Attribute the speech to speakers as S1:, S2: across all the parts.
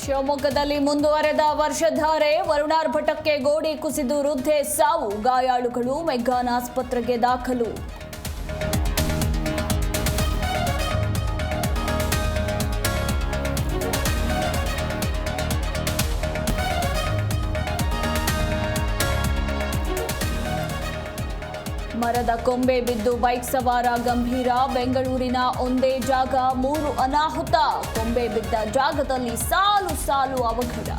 S1: ಶಿವಮೊಗ್ಗದಲ್ಲಿ ಮುಂದುವರೆದ ವರ್ಷಧಾರೆ ವರುಣಾರ್ಭಟಕ್ಕೆ ಗೋಡೆ ಕುಸಿದು ವೃದ್ಧೆ ಸಾವು, ಗಾಯಾಳುಗಳು ಮೆಗ್ಗಾನ್ ಆಸ್ಪತ್ರೆಗೆ ದಾಖಲು. ಮರದ ಕೊಂಬೆ ಬಿದ್ದು ಬೈಕ್ ಸವಾರ ಗಂಭೀರ, ಬೆಂಗಳೂರಿನ ಒಂದೇ ಜಾಗ 3 ಅನಾಹುತ, ಕೊಂಬೆ ಬಿದ್ದ ಜಾಗದಲ್ಲಿ ಸಾಲು ಸಾಲು ಅವಘಡ.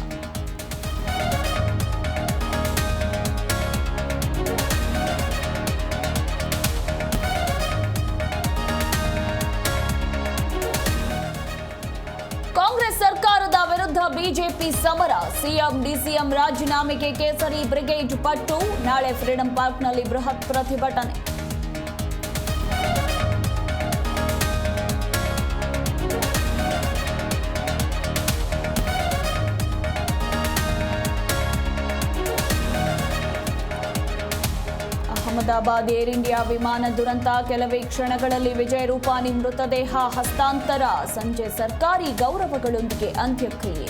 S1: ಕಾಂಗ್ರೆಸ್ ಸರ್ಕಾರದ ವಿರುದ್ಧ ಬಿಜೆಪಿ ಸಮರ, ಸಿಎಂ ಡಿಸಿಎಂ ರಾಜೀನಾಮೆಗೆ ಕೇಸರಿ ಬ್ರಿಗೇಡ್ ಪಟ್ಟು, ನಾಳೆ ಫ್ರೀಡಂ ಪಾರ್ಕ್ನಲ್ಲಿ ಬೃಹತ್ ಪ್ರತಿಭಟನೆ. ಅಹಮದಾಬಾದ್ ಏರ್ ಇಂಡಿಯಾ ವಿಮಾನ ದುರಂತ, ಕೆಲವೇ ಕ್ಷಣಗಳಲ್ಲಿ ವಿಜಯ್ ರೂಪಾನಿ ಮೃತದೇಹ ಹಸ್ತಾಂತರ, ಸಂಜೆ ಸರ್ಕಾರಿ ಗೌರವಗಳೊಂದಿಗೆ ಅಂತ್ಯಕ್ರಿಯೆ.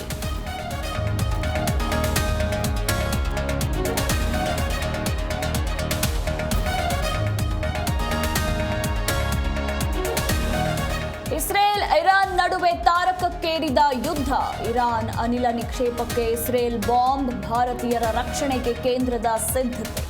S1: ಇಸ್ರೇಲ್ ಇರಾನ್ ನಡುವೆ ತಾರಕಕ್ಕೇರಿದ ಯುದ್ಧ, ಇರಾನ್ ಅನಿಲ ನಿಕ್ಷೇಪಕ್ಕೆ ಇಸ್ರೇಲ್ ಬಾಂಬ್, ಭಾರತೀಯರ ರಕ್ಷಣೆಗೆ ಕೇಂದ್ರದ ಸಿದ್ಧತೆ.